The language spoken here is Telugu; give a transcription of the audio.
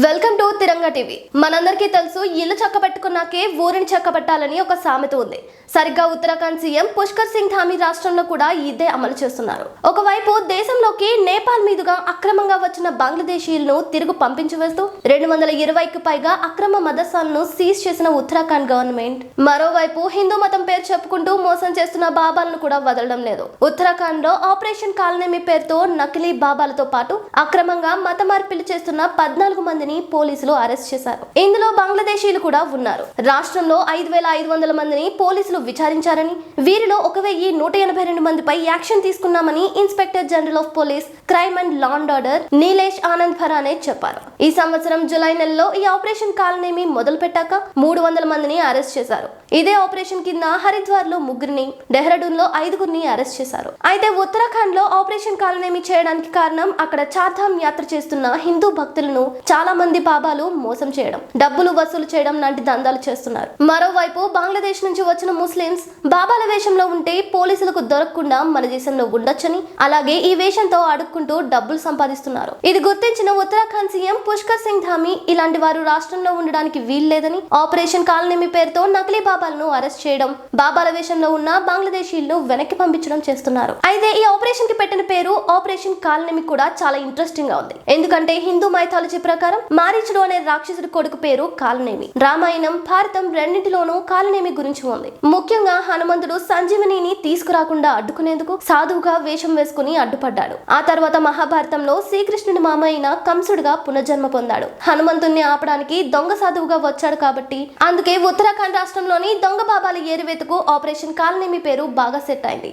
Welcome to Tiranga TV. మనందరికీ తెలుసు, ఇల్లు చక్కబెట్టుకున్నాకే ఊరిని చక్కబెట్టాలని ఒక సామెత ఉంది. సరిగ్గా ఉత్తరాఖండ్ సీఎం పుష్కర్ సింగ్ ధామీ రాష్ట్రంలో కూడా ఇదే అమలు చేస్తున్నారు. ఒకవైపు దేశంలోకి నేపాల్ మీదుగా అక్రమంగా వచ్చిన బంగ్లాదేశీయులను తిరుగు పంపించివేస్తూ 220కి పైగా అక్రమ మదర్సాలను సీజ్ చేసిన ఉత్తరాఖండ్ గవర్నమెంట్, మరోవైపు హిందూ మతం పేరు చెప్పుకుంటూ మోసం చేస్తున్న బాబాలను కూడా వదలడం లేదు. ఉత్తరాఖండ్ లో ఆపరేషన్ కాలనేమి పేరుతో నకిలీ బాబాలతో పాటు అక్రమంగా మత మార్పిడి చేస్తున్న 14 మందిని పోలీసులు అరెస్ట్ చేశారు. ఇందులో బంగ్లాదేశీయులు కూడా ఉన్నారు. రాష్ట్రంలో 5500 మందిని పోలీసులు విచారించారని, వీరిలో 1182 మందిపై యాక్షన్ తీసుకున్నామని inspector general of police crime and law and order Nilesh Anand Farane చెప్పారు. ఈ సంవత్సరం జూలై నెలలో ఈ ఆపరేషన్ కాలనేమి మొదలు పెట్టాక 300 మందిని అరెస్ట్ చేశారు. ఇదే ఆపరేషన్ కింద హరిద్వార్ లో 3 డెహ్రాడూన్ లో 5 అరెస్ట్ చేశారు. అయితే ఉత్తరాఖండ్ లో ఆపరేషన్ కాలనేమి చేయడానికి కారణం అక్కడ చార్ధామ్ యాత్ర చేస్తున్న హిందూ భక్తులను చాలా మంది బాబాలు మోసం చేయడం, డబ్బులు వసూలు చేయడం లాంటి దందాలు చేస్తున్నారు. మరోవైపు బంగ్లాదేశ్ నుంచి వచ్చిన ముస్లిమ్స్ బాబాల వేషంలో ఉంటే పోలీసులకు దొరకకుండా మన దేశంలో ఉండొచ్చని, అలాగే ఈ వేషంతో అడుక్కుంటూ డబ్బులు సంపాదిస్తున్నారు. ఇది గుర్తించిన ఉత్తరాఖండ్ సీఎం పుష్కర్ సింగ్ ధామీ ఇలాంటి వారు రాష్ట్రంలో ఉండడానికి వీల్లేదని ఆపరేషన్ కాలనేమి పేరుతో నకిలీ బాబాలను అరెస్ట్ చేయడం, బాబాల వేషంలో ఉన్న బంగ్లాదేశీయులను వెనక్కి పంపించడం చేస్తున్నారు. అయితే ఈ ఆపరేషన్ కి పెట్టిన పేరు ఆపరేషన్ కాలనేమి కూడా చాలా ఇంట్రెస్టింగ్ గా ఉంది. ఎందుకంటే హిందూ మైథాలజీ ప్రకారం మారీచుడు అనే రాక్షసుడి కొడుకు పేరు కాలనేమి. రామాయణం, భారతం రెండింటిలోనూ కాలనేమి గురించి ఉంది. ముఖ్యంగా హనుమంతుడు సంజీవనిని తీసుకురాకుండా అడ్డుకునేందుకు సాధువుగా వేషం వేసుకుని అడ్డుపడ్డాడు. ఆ తర్వాత మహాభారతంలో శ్రీకృష్ణుడి మామ అయిన కంసుడుగా పునర్జన్మ పొందాడు. హనుమంతుణ్ణి ఆపడానికి దొంగ సాధువుగా వచ్చాడు కాబట్టి అందుకే ఉత్తరాఖండ్ రాష్ట్రంలోని దొంగ బాబాల ఏరివేతకు ఆపరేషన్ కాలనేమి పేరు బాగా సెట్ అయింది.